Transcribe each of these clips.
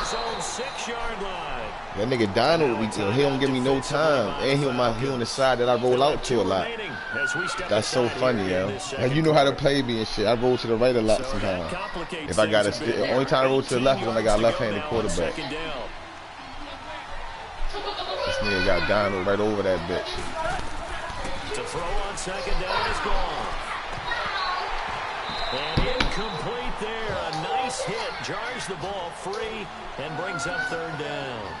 his own 6-yard line. That nigga Donald, he don't give me no time, and he on the side that I roll out to a lot. That's so funny, yo. And you know how to play me and shit. I roll to the right a lot sometimes. If I got the only time I roll to the left is when I got a left-handed quarterback. This nigga got Donald right over that bitch. To throw on second down is gone. And incomplete there. A nice hit. Jars the ball free and brings up third down.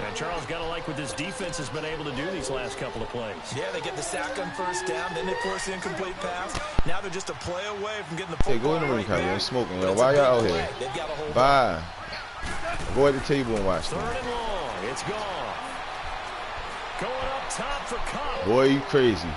And Charles, got to like what this defense has been able to do these last couple of plays. Yeah, they get the sack on first down, then they force the incomplete pass. Now they're just a play away from getting the football. Hey, go in the room, Kyrie. I'm smoking. Why y'all out here? Bye. Go at the table and watch. Third and long. It's gone. Going up top for Cobb. Boy, you crazy.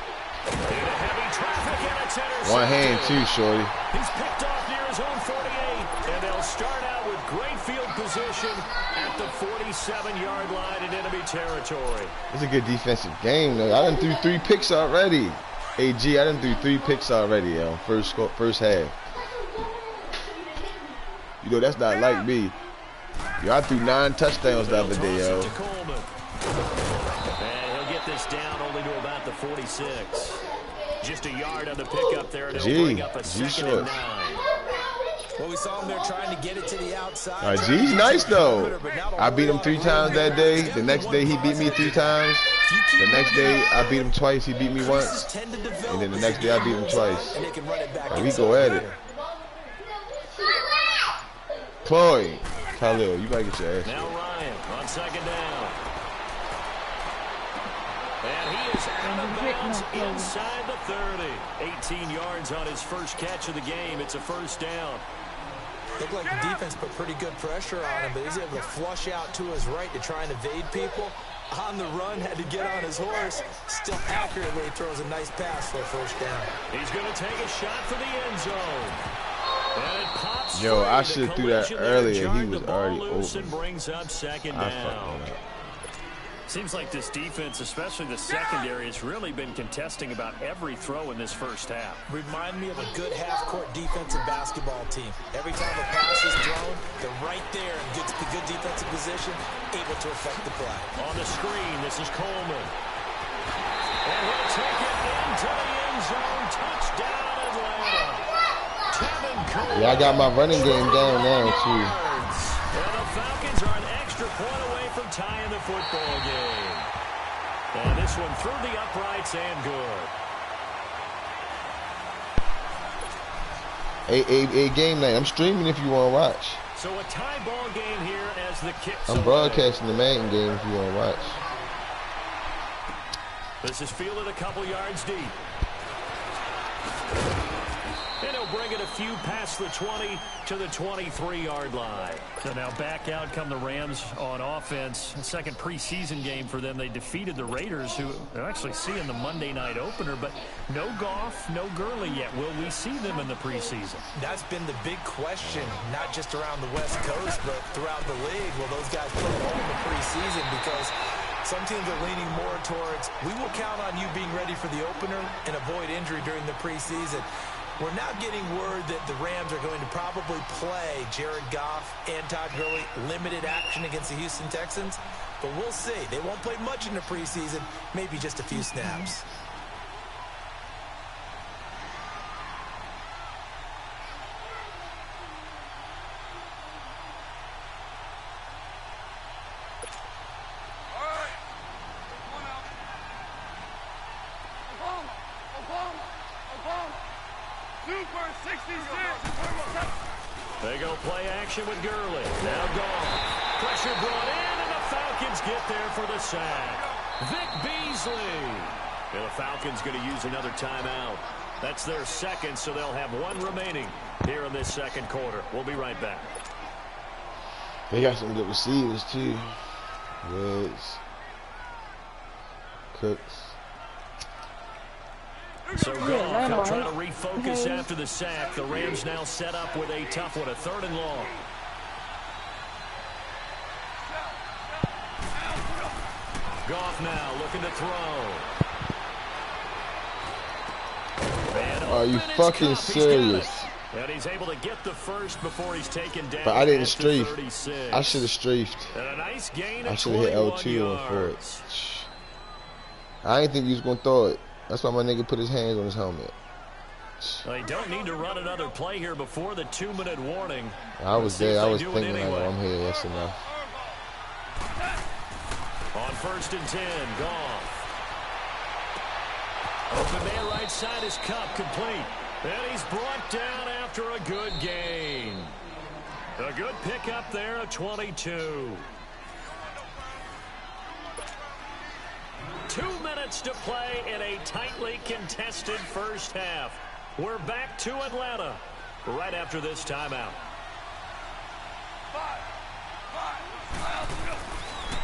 One hand too, shorty. He's picked off near his own 48, and they'll start out with great field position at the 47-yard line in enemy territory. It's a good defensive game, though. I done threw 3 picks already. AG, I done threw 3 picks already, yo. First half. You know, that's not like me. Yo, I threw 9 touchdowns the other day, yo. And he'll get this down only to about the 46. Just a yard on the pickup there. G short. Well, we saw him there trying to get it to the outside. G's nice, though. I beat him 3 times that day. The next day, he beat me 3 times. The next day, I beat him twice. He beat me once. And then the next day, I beat him twice. Like, we go at it. Chloe. Khalil, you gotta get your ass. Now Ryan on second down. And he is out of bounds inside the 30. 18 yards on his first catch of the game. It's a first down. Looked like the defense put pretty good pressure on him, but he's able to flush out to his right to try and evade people. On the run, had to get on his horse. Still accurately throws a nice pass for a first down. He's going to take a shot for the end zone. And it pops. Yo, I should have threw that earlier. He was already over. And brings up second down. Seems like this defense, especially the secondary, has really been contesting about every throw in this first half. Remind me of a good half-court defensive basketball team. Every time a pass is thrown, they're right there in good defensive position, able to affect the play. On the screen, this is Coleman. And he'll take it into the end zone. Touchdown, Atlanta. Tevin Coleman. Yeah, I got my running game down now, too. And the Falcons are an extra point away from tying the football game. And this one through the uprights and good. A game night. I'm streaming if you want to watch. So a tie ball game here as the kicks. I'm broadcasting the Madden game if you want to watch. This is fielded a couple yards deep. And he'll bring it a few past the 20 to the 23-yard line. So now back out come the Rams on offense. Second preseason game for them. They defeated the Raiders, who are actually seeing the Monday night opener, but no Goff, no Gurley yet. Will we see them in the preseason? That's been the big question, not just around the West Coast, but throughout the league. Will those guys play a role in the preseason? Because some teams are leaning more towards, we will count on you being ready for the opener and avoid injury during the preseason. We're now getting word that the Rams are going to probably play Jared Goff and Todd Gurley limited action against the Houston Texans. But we'll see. They won't play much in the preseason, maybe just a few snaps. They go play action with Gurley. Now gone. Pressure brought in, and the Falcons get there for the sack. Vic Beasley. And the Falcons going to use another timeout. That's their second, so they'll have one remaining here in this second quarter. We'll be right back. They got some good receivers, too. Woods. Cooks. So Goff, he'll try to refocus after the sack. The Rams now set up with a tough one, a 3rd and long. Goff now looking to throw. Are you fucking serious? And he's able to get the first before he's taken down. But I didn't strafe. I should have strafed. And a nice gain. I should have hit L2 on for it. I didn't think he was going to throw it. That's why my nigga put his hands on his helmet. They don't need to run another play here before the 2-minute warning. I was there. I was thinking, like, oh, I'm here. That's enough. On 1st and 10, Goff. Open man right side is Cup, complete. And he's brought down after a good gain. A good pickup there at 22. 2 minutes to play in a tightly contested first half. We're back to Atlanta right after this timeout.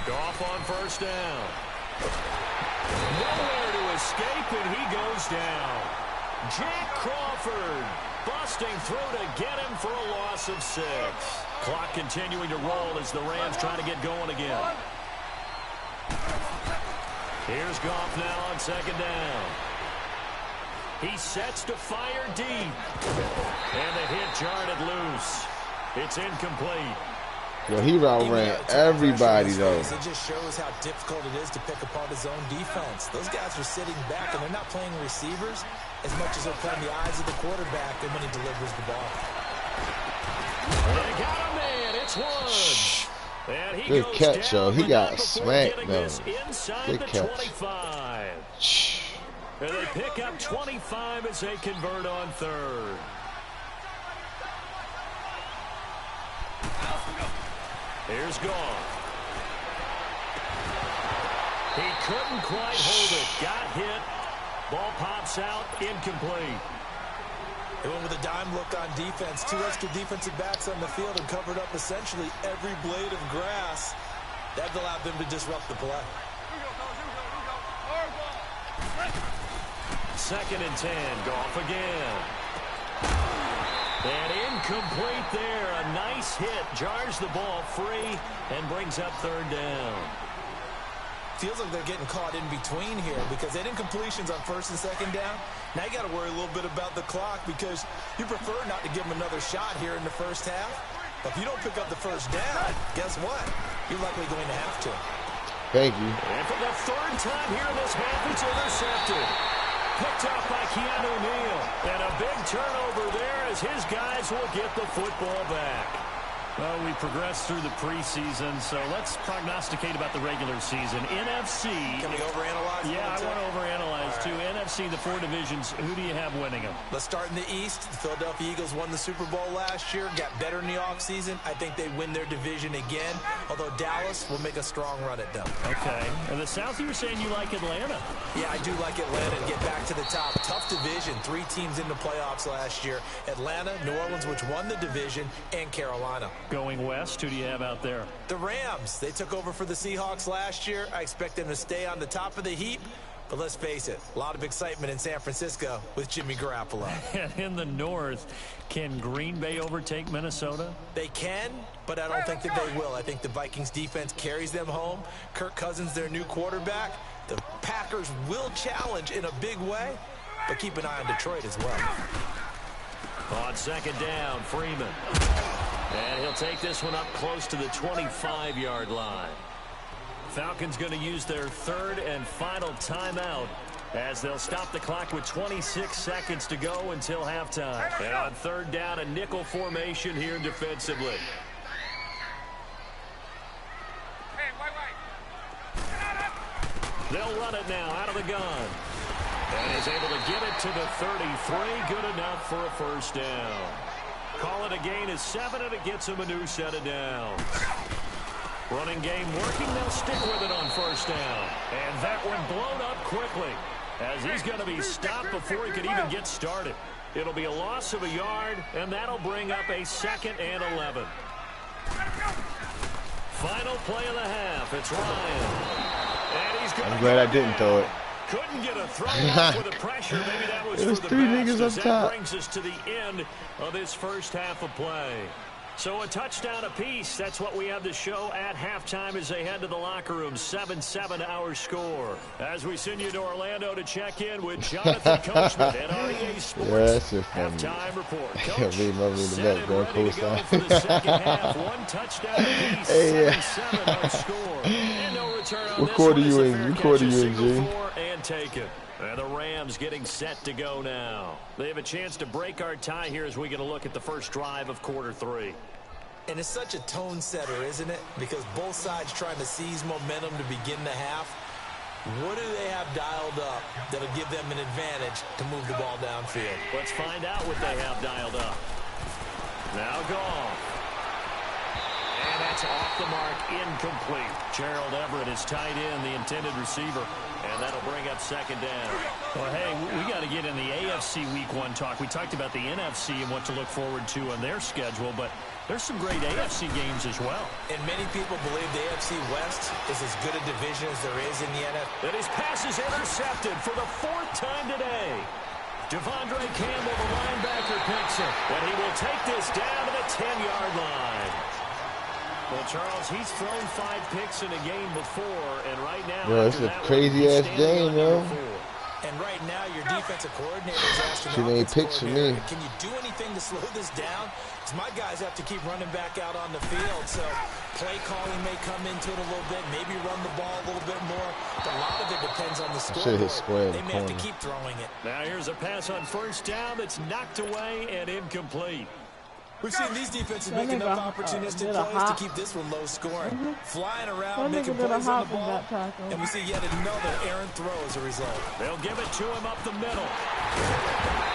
Goff on 1st down. Nowhere to escape, and he goes down. Jack Crawford busting through to get him for a loss of 6. Clock continuing to roll as the Rams try to get going again. Here's Goff now on 2nd down. He sets to fire deep. And the hit jarred it loose. It's incomplete. Well, he ran everybody, though. It just shows how difficult it is to pick apart his own defense. Those guys are sitting back, and they're not playing receivers as much as they're playing the eyes of the quarterback and when he delivers the ball. They got a man. It's Woods. And he good goes catch, down, yo. He got smacked, though. Inside good the catch. 25. And they pick up 25 as they convert on 3rd. Here's Goff. He couldn't quite hold it. Got hit. Ball pops out. Incomplete. They went with a dime look on defense. 2 extra defensive backs on the field and covered up essentially every blade of grass. That allowed them to disrupt the play. 2nd and 10. Goff again. And incomplete there. A nice hit. Jars the ball free and brings up 3rd down. Feels like they're getting caught in between here because they didn't completions on 1st and 2nd down. Now you got to worry a little bit about the clock because you prefer not to give them another shot here in the first half. But if you don't pick up the 1st down, guess what? You're likely going to have to. Thank you. And for the 3rd time here in this half, it's intercepted. Picked off by Keanu Neal. And a big turnover there as his guys will get the football back. Well, we progressed through the preseason, so let's prognosticate about the regular season. NFC. Can we overanalyze? Yeah, I want to overanalyze, too. NFC, the 4 divisions, who do you have winning them? Let's start in the East. The Philadelphia Eagles won the Super Bowl last year, got better in the offseason. I think they win their division again, although Dallas will make a strong run at them. Okay. And the South, you were saying you like Atlanta. Yeah, I do like Atlanta to get back to the top. Tough division. 3 teams in the playoffs last year. Atlanta, New Orleans, which won the division, and Carolina. Going west, who do you have out there? The Rams. They took over for the Seahawks last year. I expect them to stay on the top of the heap. But let's face it, a lot of excitement in San Francisco with Jimmy Garoppolo. And in the north, can Green Bay overtake Minnesota? They can, but I don't think that they will. I think the Vikings defense carries them home. Kirk Cousins, their new quarterback. The Packers will challenge in a big way, but keep an eye on Detroit as well. On 2nd down, Freeman. And he'll take this one up close to the 25-yard line. Falcons going to use their 3rd and final timeout as they'll stop the clock with 26 seconds to go until halftime. And on 3rd down, a nickel formation here defensively. They'll run it now out of the gun. And he's able to get it to the 33. Good enough for a 1st down. Call it a gain of 7, and it gets him a new set of downs. Running game working. They'll stick with it on 1st down. And that one blown up quickly as he's going to be stopped before he could even get started. It'll be a loss of a yard, and that'll bring up a 2nd and 11. Final play of the half. It's Ryan. And he's going I'm glad I didn't throw it. Couldn't get a throw off with the pressure. Maybe that was It was for the 3 best, niggas as up that top. brings us to the end of this first half of play. So a touchdown apiece. That's what we have to show at halftime as they head to the locker room. 7-7 our score. As we send you to Orlando to check in with Jonathan Coachman at REA Sports. Yeah, that's just funny. Halftime report. Coach, set and ready to go for the second half. One touchdown apiece. 7-7 our score. And no return on what quarter you in? You quarter you in, G? And take it. And the Rams getting set to go now. They have a chance to break our tie here as we get a look at the first drive of quarter 3. And it's such a tone setter, isn't it? Because both sides trying to seize momentum to begin the half. What do they have dialed up that'll give them an advantage to move the ball downfield? Let's find out what they have dialed up. Now gone. And that's off the mark, incomplete. Gerald Everett is tied in, the intended receiver. And that'll bring up second down. Well, hey, we got to get in the AFC Week 1 talk. We talked about the NFC and what to look forward to on their schedule, but there's some great AFC games as well. And many people believe the AFC West is as good a division as there is in the NFL. And his pass is intercepted for the 4th time today. Devondre Campbell, the linebacker, picks it. And he will take this down to the 10-yard line. Well, Charles, he's thrown 5 picks in a game before, and right now... Yo, it's a crazy-ass game, yo. And right now, your defensive coordinator is asking too many picks for me. Can you do anything to slow this down? Because my guys have to keep running back out on the field, so play calling may come into it a little bit, maybe run the ball a little bit more. But a lot of it depends on the scoreboard. They may have to keep throwing it. Now here's a pass on first down that's knocked away and incomplete. We've seen these defenses make enough opportunistic plays to keep this one low scoring. Flying around, making plays on the ball. And we see yet another errant throw as a result. They'll give it to him up the middle.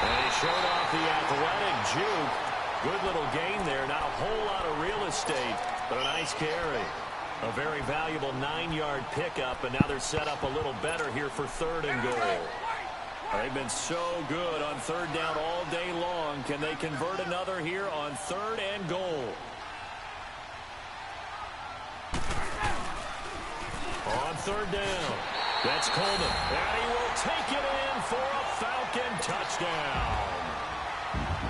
And he showed off the athletic juke. Good little gain there. Not a whole lot of real estate, but a nice carry. A very valuable 9-yard pickup, and now they're set up a little better here for 3rd and goal. They've been so good on 3rd down all day long. Can they convert another here on 3rd and goal? On 3rd down. That's Coleman. And he will take it in for a Falcon touchdown.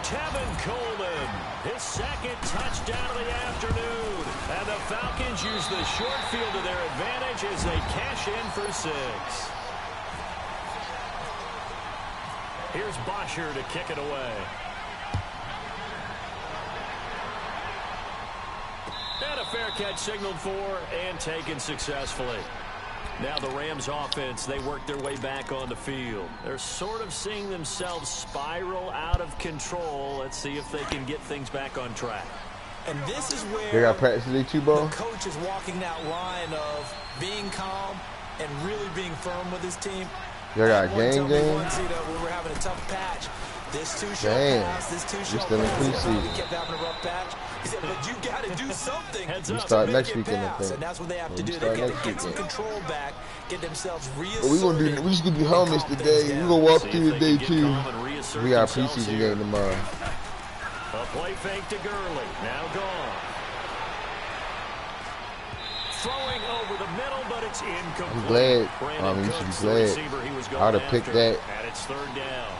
Tevin Coleman, his 2nd touchdown of the afternoon. And the Falcons use the short field to their advantage as they cash in for 6. Here's Bosher to kick it away. And a fair catch signaled for and taken successfully. Now the Rams offense, they work their way back on the field. They're sort of seeing themselves spiral out of control. Let's see if they can get things back on track. And this is where they got practice today too, bro. The coach is walking that line of being calm and really being firm with his team. You got a game? We were having a tough patch. This too shall pass. This too shall pass. We kept having a rough patch. He said, but you got to do something. We start next weekend, I think. And that's what they have to do. They got to get some control back, get themselves reasserted. But we just gonna be helmets today. We gonna walk through the day too. We got a preseason game tomorrow. A play fake to Gurley. Now gone. Throwing over the middle, but it's incomplete. I'm glad. You should be glad. I would have picked that. And it's 3rd down.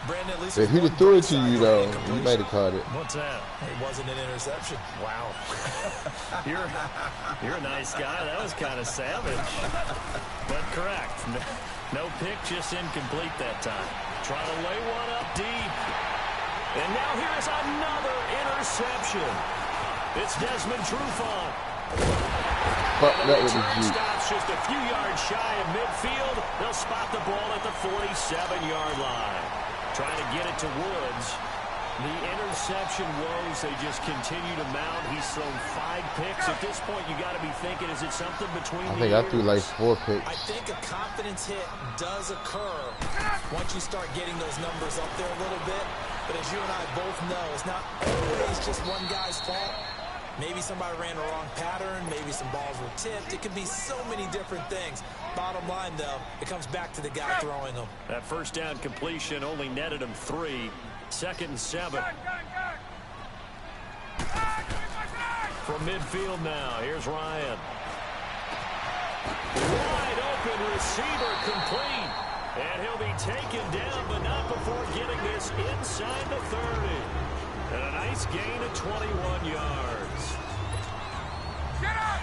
Brandon, at least if he'd have threw it to you, though, you might have caught it. What's that? It wasn't an interception. Wow. You're a nice guy. That was kind of savage. But correct. No pick, just incomplete that time. Trying to lay one up deep. And now here's another interception. It's Desmond Trufant. Fuck that with the Jeep. Stops just a few yards shy of midfield. They'll spot the ball at the 47-yard line. Trying to get it to Woods. The interception woes, they just continue to mount. He's thrown 5 picks. At this point, you got to be thinking, is it something between the ears? I threw like 4 picks. I think a confidence hit does occur once you start getting those numbers up there a little bit. But as you and I both know, it's not always just one guy's fault. Maybe somebody ran the wrong pattern. Maybe some balls were tipped. It could be so many different things. Bottom line, though, it comes back to the guy throwing them. That first down completion only netted him 3. 2nd and 7. From midfield now, here's Ryan. Wide open receiver complete. And he'll be taken down, but not before getting this inside the 30. And a nice gain of 21 yards. Get up!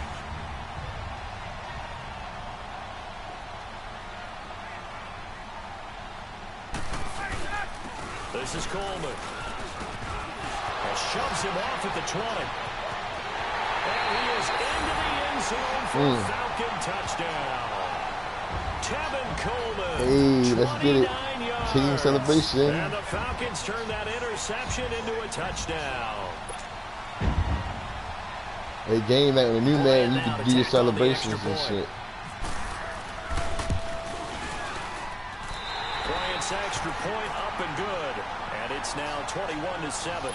This is Coleman. Shoves him off at the 20. And he is into the end zone for a Falcon touchdown. Tevin Coleman. Hey, let's get it. Team celebration. And the Falcons turn that interception into a touchdown. Hey, game night with a new man, you can do your celebrations and shit. Bryant's extra point up and good. And it's now 21-7.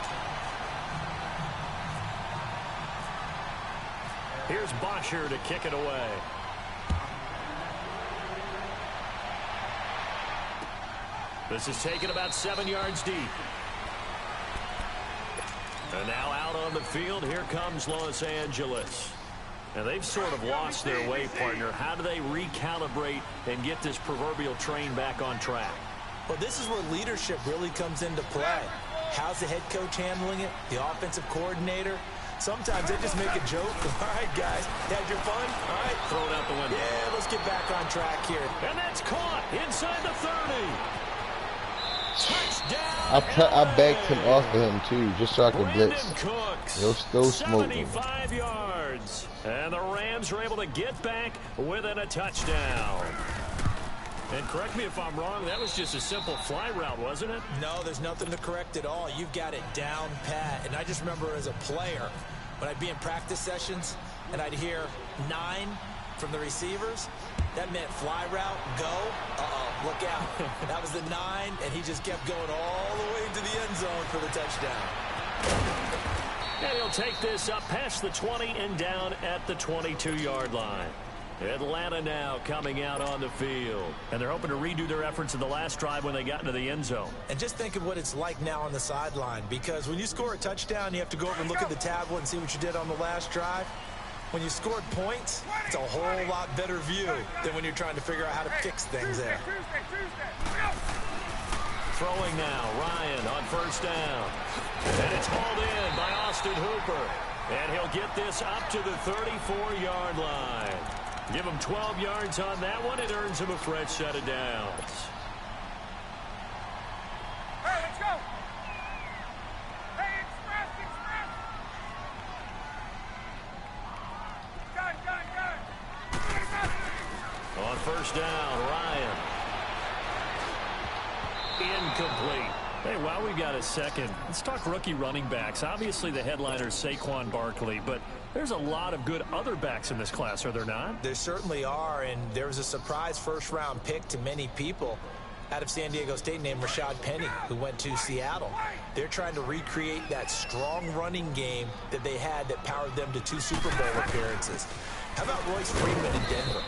Here's Bosher to kick it away. This is taken about 7 yards deep. And now out on the field, here comes Los Angeles. And they've sort of lost their way, partner. How do they recalibrate and get this proverbial train back on track? Well, this is where leadership really comes into play. How's the head coach handling it? The offensive coordinator? Sometimes they just make a joke. All right, guys, had your fun? All right. Throw it out the window. Yeah, let's get back on track here. And that's caught inside the 30. Touchdown. I backed him off of him, too, just so I could blitz. Those smoke 75 yards. And the Rams are able to get back within a touchdown. And correct me if I'm wrong, that was just a simple fly route, wasn't it? No, there's nothing to correct at all. You've got it down pat. And I just remember as a player, when I'd be in practice sessions and I'd hear 9 from the receivers, that meant fly route, go. Uh-oh, look out. That was the 9, and he just kept going all the way into the end zone for the touchdown. And he'll take this up past the 20 and down at the 22-yard line. Atlanta now coming out on the field. And they're hoping to redo their efforts in the last drive when they got into the end zone. And just think of what it's like now on the sideline, because when you score a touchdown, you have to go over and look at the tablet and see what you did on the last drive. When you scored points, it's a whole lot better view than when you're trying to figure out how to fix things there. Throwing now, Ryan on first down. And it's hauled in by Austin Hooper. And he'll get this up to the 34-yard line. Give him 12 yards on that one. It earns him a fresh set of downs. Hey, let's go. Hey, express. Gun. On first down, Ryan. Incomplete. Hey, while we've got a second, let's talk rookie running backs. Obviously, the headliner is Saquon Barkley, but there's a lot of good other backs in this class, are there not? There certainly are, and there was a surprise first-round pick to many people out of San Diego State named Rashad Penny, who went to Seattle. They're trying to recreate that strong running game that they had that powered them to 2 Super Bowl appearances. How about Royce Freeman in Denver?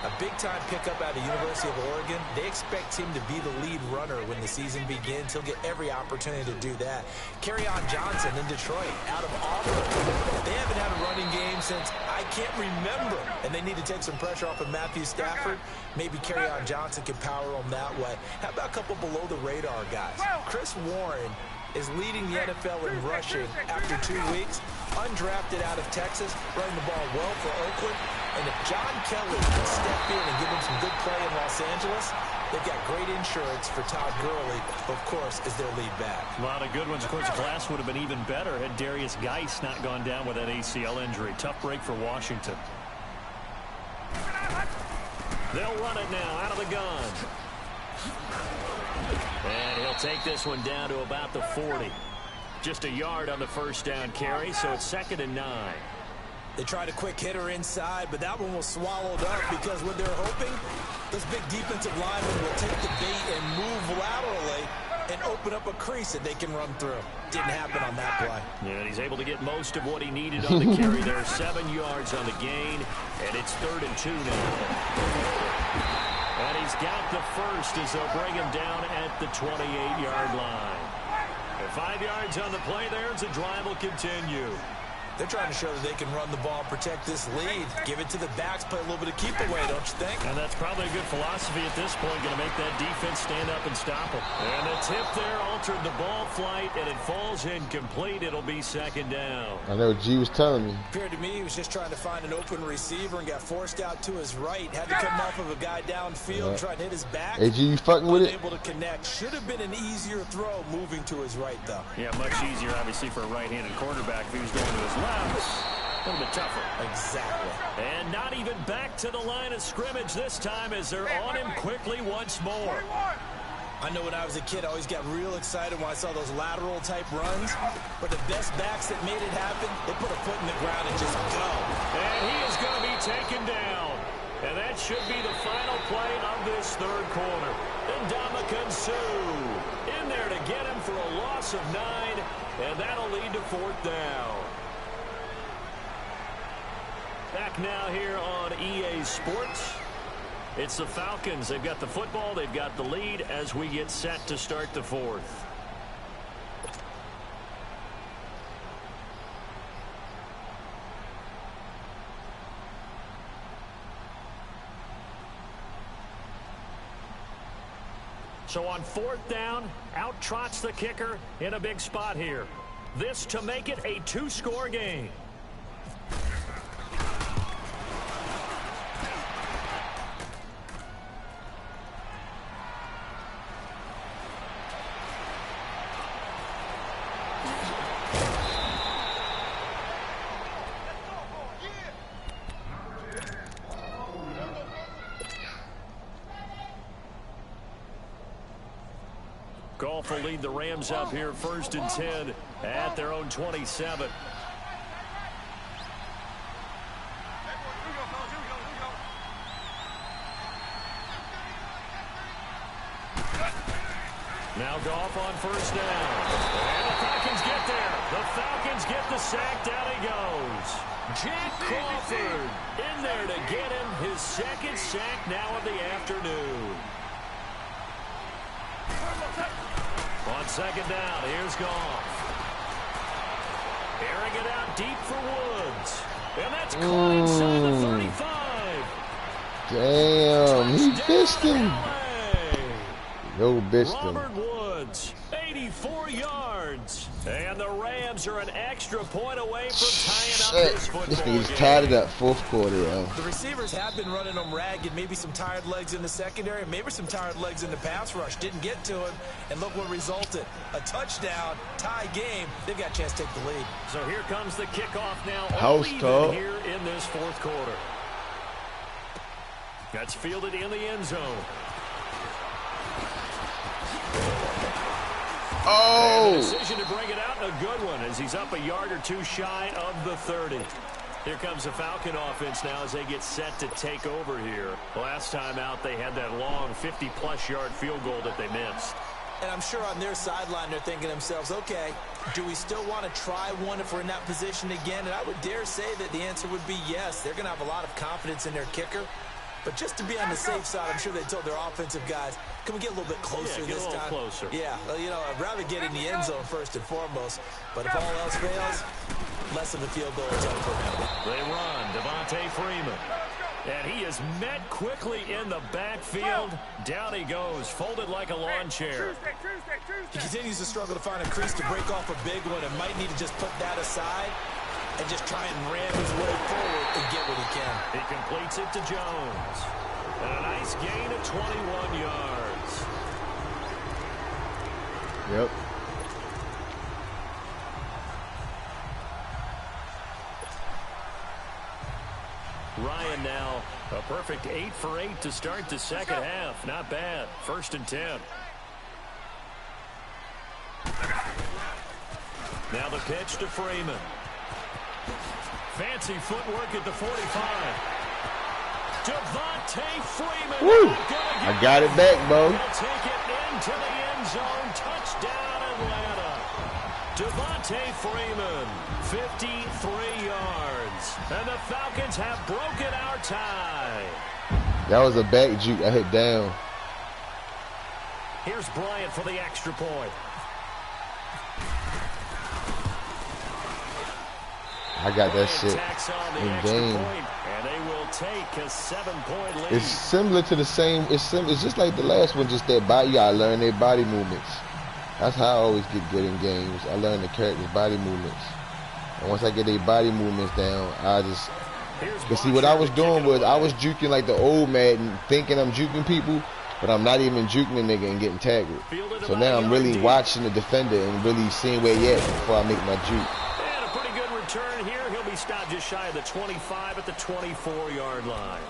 A big-time pickup out of the University of Oregon. They expect him to be the lead runner when the season begins. He'll get every opportunity to do that. Kerryon Johnson in Detroit, out of Auburn. They haven't had a running game since I can't remember. And they need to take some pressure off of Matthew Stafford. Maybe Kerryon Johnson can power them that way. How about a couple below-the-radar guys? Chris Warren is leading the NFL in rushing after 2 weeks. Undrafted out of Texas, running the ball well for Oakland. And if John Kelly can step in and give him some good play in Los Angeles, they've got great insurance for Todd Gurley, who, of course, is their lead back. A lot of good ones. Of course, the class would have been even better had Darius Geis not gone down with that ACL injury. Tough break for Washington. They'll run it now out of the gun. And he'll take this one down to about the 40. Just a yard on the first down carry, so it's 2nd and 9. They tried a quick hitter inside, but that one was swallowed up because what they're hoping, those big defensive linemen will take the bait and move laterally and open up a crease that they can run through. Didn't happen on that play. Yeah, and he's able to get most of what he needed on the carry there. 7 yards on the gain, and it's 3rd and 2 now. And he's got the first as they'll bring him down at the 28-yard line. And 5 yards on the play there as the drive will continue. They're trying to show that they can run the ball, protect this lead, give it to the backs, play a little bit of keep away, don't you think? And that's probably a good philosophy at this point, going to make that defense stand up and stop them. And the tip there altered the ball flight, and it falls incomplete. It'll be second down. I know G was telling me. Appeared to me he was just trying to find an open receiver and got forced out to his right. Had to come off of a guy downfield, try and hit his back. Hey, G, you fucking with it? Able to connect. Should have been an easier throw moving to his right, though. Yeah, much easier, obviously, for a right-handed quarterback if he was going to his left. A little bit tougher. Exactly. And not even back to the line of scrimmage this time as they're on him quickly once more. I know when I was a kid, I always got real excited when I saw those lateral type runs. But the best backs that made it happen, they put a foot in the ground and just go. And he is going to be taken down. And that should be the final play of this third quarter. Ndamukong Suh in there to get him for a loss of 9. And that'll lead to fourth down. Back now here on EA Sports. It's the Falcons. They've got the football. They've got the lead as we get set to start the fourth. So on fourth down, out trots the kicker in a big spot here. This to make it a 2-score game. Goff will lead the Rams up here, 1st and 10 at their own 27. Now Goff on 1st down. And the Falcons get there. The Falcons get the sack. Down he goes. Jack Crawford in there to get him his 2nd sack now of the afternoon. On 2nd down, here's Goff. Airing it out deep for Woods. And that's caught inside the 35. Damn, he fished him. Go bished him. Robert Woods, 84 yards. And the Rams are an extra point away from tying up this football This game. nigga's tired of that 4th quarter, yo. The receivers have been running them ragged. Maybe some tired legs in the secondary, maybe some tired legs in the pass rush. Didn't get to him, and look what resulted. A touchdown, tie game. They've got a chance to take the lead. So here comes the kickoff now. House call. Here in this 4th quarter. That's fielded in the end zone. Oh! And the decision to bring it out, a good one, as he's up a yard or two shy of the 30. Here comes the Falcon offense now as they get set to take over here. Last time out, they had that long 50-plus yard field goal that they missed. And I'm sure on their sideline they're thinking to themselves, okay, do we still want to try one if we're in that position again? And I would dare say that the answer would be yes. They're going to have a lot of confidence in their kicker. But just to be on the safe side, I'm sure they told their offensive guys, can we get a little bit closer this time? Closer. Yeah, well, you know, I'd rather get in the end zone first and foremost. But if all else fails, less of a field goal is up for him. They run, Devontae Freeman. And he is met quickly in the backfield. Down he goes, folded like a lawn chair. He continues to struggle to find a crease to break off a big one and might need to just put that aside and just try and ram his way forward and get what he can. He completes it to Jones. And a nice gain of 21 yards. Yep. Ryan now a perfect 8 for 8 to start the second half. Not bad. 1st and 10. Now the pitch to Freeman. Fancy footwork at the 45. Devontae Freeman. Woo! I got it back, bro. He'll take it into the end zone. Touchdown, Atlanta. Devontae Freeman, 53 yards. And the Falcons have broken our tie. That was a back juke. I hit down. Here's Bryant for the extra point. I got that shit in game. And they will take a 7-point lead. It's similar to the same. It's just like the last one. Just that body. You gotta learn their body movements. That's how I always get good in games. I learn the characters' body movements. And once I get their body movements down, I just. But see, what I was doing was I was juking like the old Madden, thinking I'm juking people, but I'm not even juking the nigga and getting tackled. So now I'm really watching the defender and really seeing where he at before I make my juke. And a pretty good return here. He'll be stopped just shy of the 25 at the 24-yard line.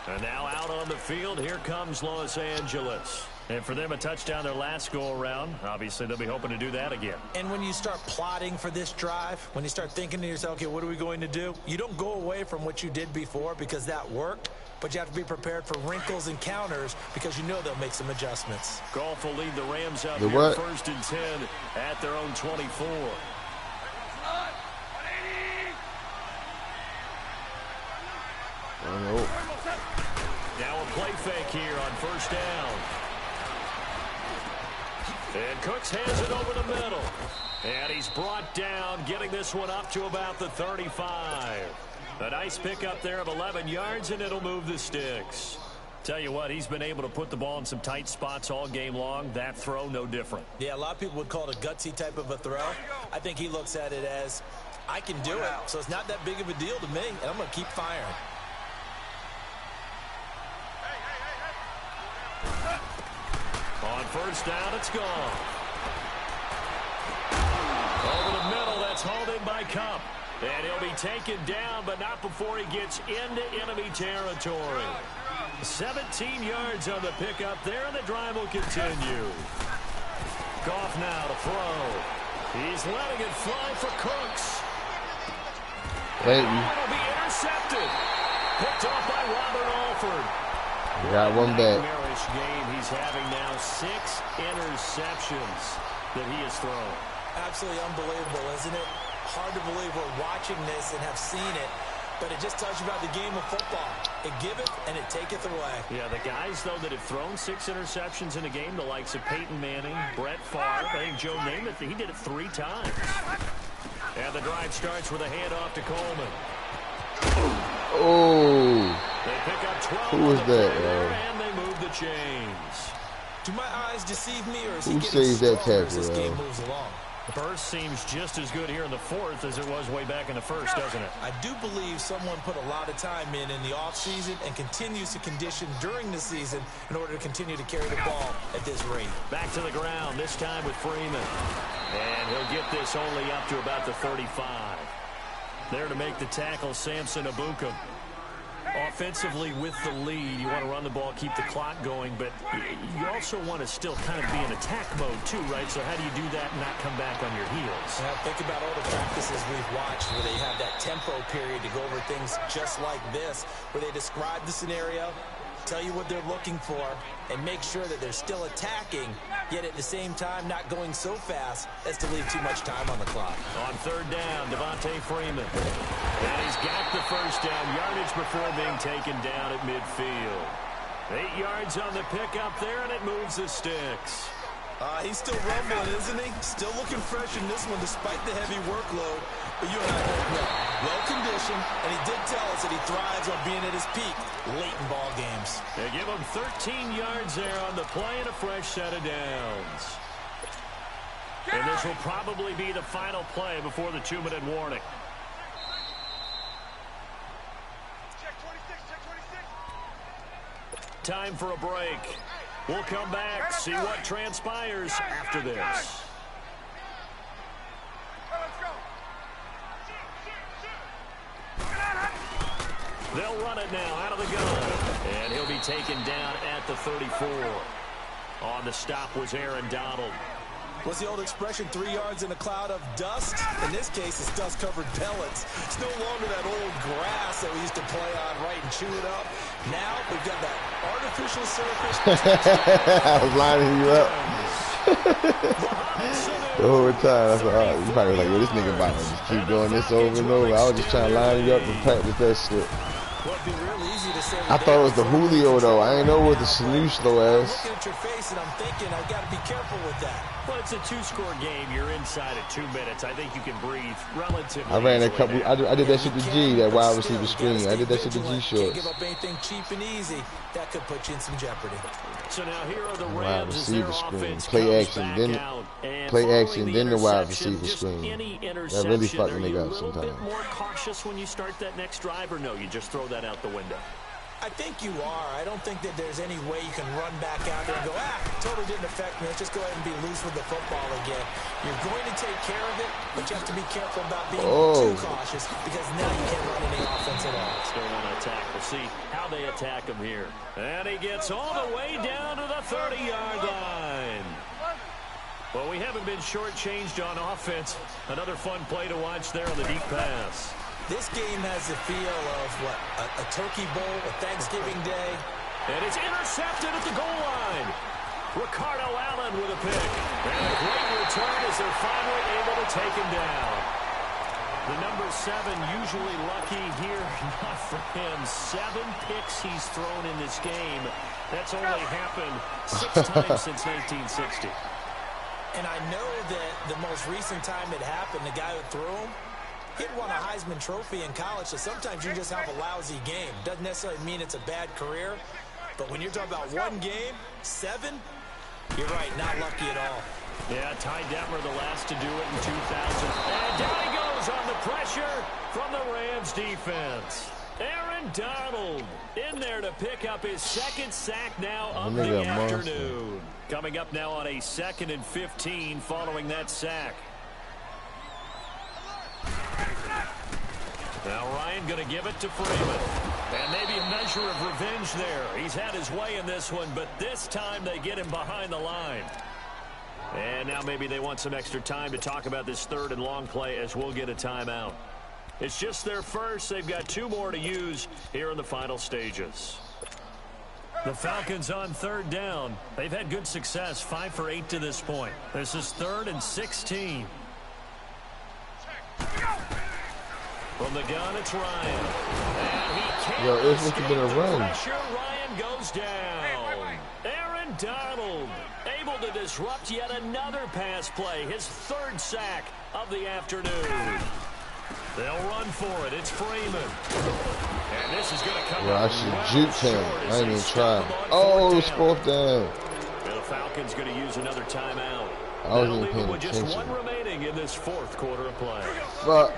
And now out on the field, here comes Los Angeles. And for them, a touchdown their last go-around. Obviously, they'll be hoping to do that again. And when you start plotting for this drive, when you start thinking to yourself, okay, what are we going to do? You don't go away from what you did before because that worked, but you have to be prepared for wrinkles and counters because you know they'll make some adjustments. Goff will lead the Rams out The here what? 1st and 10 at their own 24. Oh, Now a play fake here on 1st down. And Cooks hands it over the middle. And he's brought down, getting this one up to about the 35. A nice pickup there of 11 yards, and it'll move the sticks. Tell you what, he's been able to put the ball in some tight spots all game long. That throw, no different. Yeah, a lot of people would call it a gutsy type of a throw. I think he looks at it as, I can do it, so it's not that big of a deal to me, and I'm going to keep firing. On 1st down, it's gone. Over the middle, that's hauled in by Cup. And he'll be taken down, but not before he gets into enemy territory. 17 yards on the pickup there, and the drive will continue. Goff now to throw. He's letting it fly for Cooks. thank you. It'll be intercepted. Picked off by Robert Alford. Got one back. Nightmarish game. He's having now 6 interceptions that he has thrown. Absolutely unbelievable, isn't it? Hard to believe we're watching this and have seen it, but it just tells you about the game of football. It giveth and it taketh away. Yeah, the guys, though, that have thrown 6 interceptions in a game, the likes of Peyton Manning, Brett Favre, I think Joe Namath, he did it 3 times. And the drive starts with a handoff to Coleman. Oh, They pick up 12 who was on the that, play there, yo? and they move the chains. Do my eyes deceive me, or is Who he getting saves that stronger as tackle, this game yo? moves along? Burst seems just as good here in the 4th as it was way back in the 1st, doesn't it? I do believe someone put a lot of time in the offseason and continues to condition during the season in order to continue to carry the ball at this rate. Back to the ground, this time with Freeman. And he'll get this only up to about the 35. There to make the tackle, Samson Abukum. Offensively with the lead, you want to run the ball, keep the clock going, but you also want to still kind of be in attack mode too, right? So how do you do that and not come back on your heels? Now think about all the practices we've watched where they have that tempo period to go over things just like this, where they describe the scenario, tell you what they're looking for, and make sure that they're still attacking, yet at the same time not going so fast as to leave too much time on the clock. On 3rd down, Devontae Freeman. And he's got the 1st down yardage before being taken down at midfield. 8 yards on the pickup there, and it moves the sticks. He's still rumbling, isn't he? Still looking fresh in this one despite the heavy workload. But you and I both know, well-conditioned, and he did tell us that he thrives on being at his peak late in ball games. They give him 13 yards there on the play and a fresh set of downs. And this will probably be the final play before the 2-minute warning. Check 26, check 26. Time for a break. We'll come back, see what transpires after this. Let's go. They'll run it now out of the gun. And he'll be taken down at the 34. On the stop was Aaron Donald. What's the old expression, 3 yards in a cloud of dust? In this case, it's dust-covered pellets. It's no longer that old grass that we used to play on, right, and chew it up. Now we've got that artificial surface. I was lining you up. The whole time, I thought, you probably was like, yo, this nigga about to just keep doing this over and over. I was just trying to line you up and practice that shit. Well, it'd be real easy to say I thought it was the Julio, though. I ain't know what the Sanu slow I'm ass. looking at your face, and I'm thinking I've got to be careful with that. Well, it's a 2-score game. You're inside at 2 minutes. I think you can breathe relatively I ran a couple. now. I did that shit to G, that wide receiver screen. I did that shit to G Can't shorts. give up anything cheap and easy. That could put you in some jeopardy. So now here are the Wide Rams as their receiver screen. offense Play comes action, back then out. And play following action, then the wide interception, receiver just screen. any That really interception, fucked are the you nigga a up little bit sometimes. more cautious when you start that next drive, or no, you just throw that out the window? I think you are. I don't think that there's any way you can run back out there and go, totally didn't affect me. Let's just go ahead and be loose with the football again. You're going to take care of it, but you have to be careful about being too cautious because now you can't run any offense at all. Still want to attack. We'll see how they attack him here. And he gets all the way down to the 30-yard line. Well, we haven't been shortchanged on offense. Another fun play to watch there on the deep pass. This game has the feel of, what, a turkey bowl, a Thanksgiving day. And it's intercepted at the goal line. Ricardo Allen with a pick. And a great return as they're finally able to take him down. The number 7 usually lucky here. Not for him. 7 picks he's thrown in this game. That's only happened 6 times since 1960. And I know that the most recent time it happened, the guy who threw him, he'd won a Heisman Trophy in college, so sometimes you just have a lousy game. Doesn't necessarily mean it's a bad career, but when you're talking about one game, 7, you're right, not lucky at all. Yeah, Ty Detmer the last to do it in 2000. And down he goes on the pressure from the Rams defense. Aaron Donald in there to pick up his 2nd sack now of the afternoon. Coming up now on a 2nd and 15 following that sack. Now Ryan going to give it to Freeman. And maybe a measure of revenge there. He's had his way in this one, but this time they get him behind the line. And now maybe they want some extra time to talk about this 3rd and long play as we'll get a timeout. It's just their first. They've got 2 more to use here in the final stages. The Falcons on 3rd down. They've had good success, 5 for 8 to this point. This is 3rd and 16. From the gun, it's Ryan. And he can't escape the pressure. Ryan goes down. Aaron Donald able to disrupt yet another pass play. His 3rd sack of the afternoon. They'll run for it. It's Freeman. And this is going to come I should juke him. I ain't even try. Oh, it's 4th down. And the Falcons going to use another timeout. I wasn't even paying with just attention. 1 remaining in this 4th quarter of play. Fuck.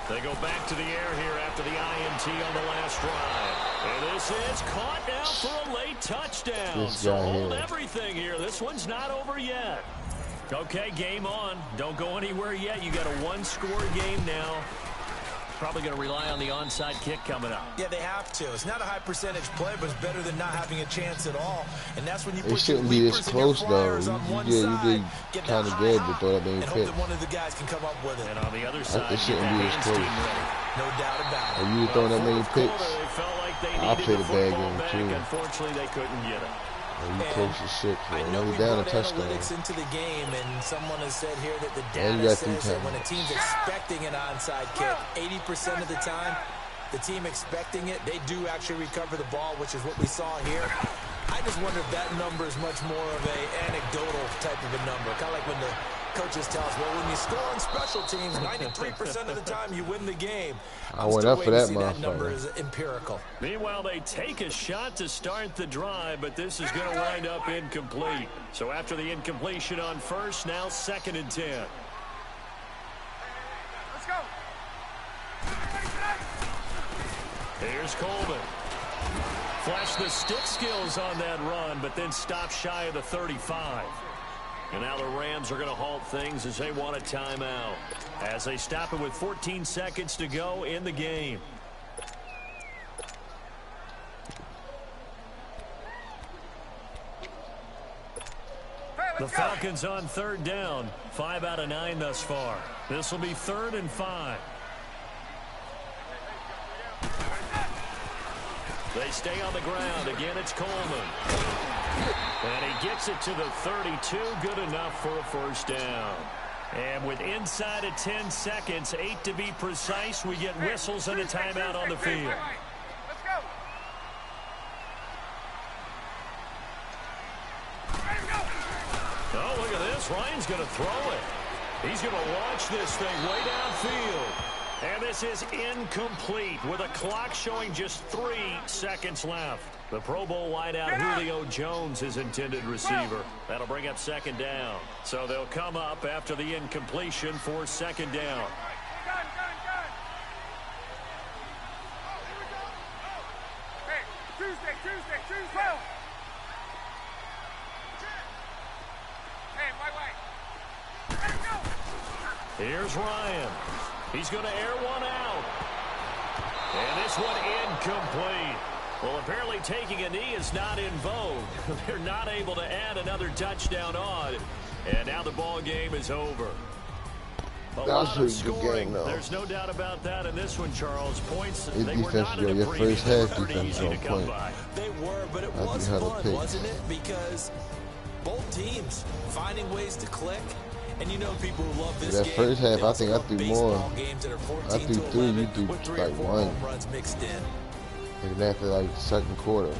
They go back to the air here after the INT on the last drive. And this is caught now for a late touchdown. So hold everything here. This one's not over yet. Okay, game on. Don't go anywhere yet. You got a 1-score game now. Probably going to rely on the onside kick coming up. Yeah, they have to. It's not a high percentage play, but it's better than not having a chance at all. And that's when you put your leapers and your flyers on one side, get that high hop, and hope that one of the guys can come up with it. And on the other side, it shouldn't be as close. No doubt about it. Are you throwing that many picks? I'll play the bad game too. Unfortunately, they couldn't get it. You close as shit. I know we down a brought touchdown. analytics into the game, and someone has said here that the data says that when a team's expecting an onside kick, 80% of the time, the team expecting it, they do actually recover the ball, which is what we saw here. I just wonder if that number is much more of a anecdotal type of a number, kind of like when the coaches tell us, well, when you score on special teams, 93% of the time you win the game. I went up for that motherfucker. That number is empirical. Meanwhile, they take a shot to start the drive, but this is going to wind up incomplete. So after the incompletion on 1st, now 2nd and 10. Let's go. Here's Coleman. Flash the stick skills on that run, but then stop shy of the 35. And now the Rams are going to halt things as they want a timeout, as they stop it with 14 seconds to go in the game. The Falcons on 3rd down, 5 out of 9 thus far. This will be 3rd and 5. They stay on the ground. Again, it's Coleman. And he gets it to the 32. Good enough for a first down. And with inside of 10 seconds, 8 to be precise, we get whistles and a timeout on the field. Let's go. Oh, look at this. Ryan's going to throw it. He's going to launch this thing way downfield. And this is incomplete with a clock showing just 3 seconds left. The Pro Bowl wideout Julio Jones is intended receiver. That'll bring up second down. So they'll come up after the incompletion for second down. Gun. Oh, here we go. Oh. Hey, Tuesday. Hey, white. Let it go. Here's Ryan. He's going to air one out. And this one incomplete. Well, apparently taking a knee is not in vogue. They're not able to add another touchdown on. And now the ball game is over. A lot of scoring. There's no doubt about that in this one, Charles. Points, they were not in the previous. First half pretty defense easy to come point. by. They were, but it was fun, wasn't it? Because both teams finding ways to click. And you know people who love this that game. First half, I think I threw more. Games that are I threw 3, you threw like 1. Runs mixed in. And then after like the second quarter.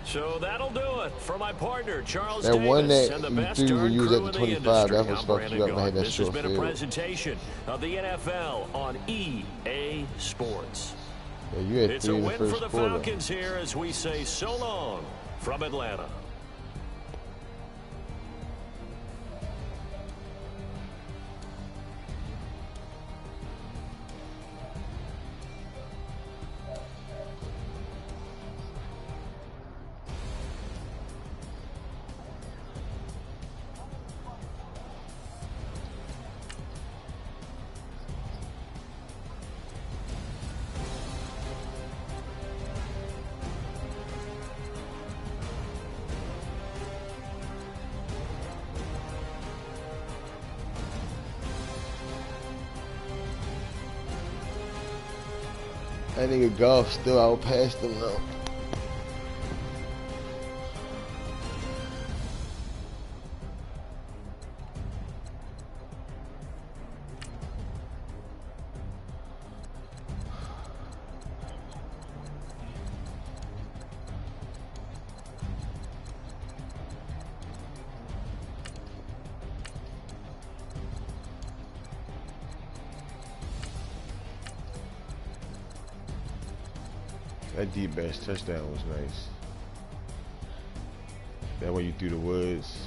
So that'll do it for my partner, Charles That Davis, one that and the you best threw when you was crew at the in 25, that industry. was I'm fucked you up and I had that This has short been a field. presentation of the NFL on EA Sports. Yeah, you had It's 3 a in the win for first the quarter. Falcons here as we say so long from Atlanta. That nigga Golf still out past him though. That deep bash touchdown was nice. That way you threw the woods.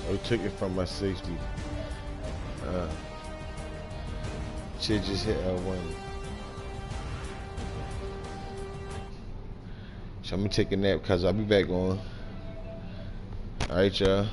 I took it from my safety. Shit just hit L1. So I'm gonna take a nap because I'll be back on. Alright, y'all.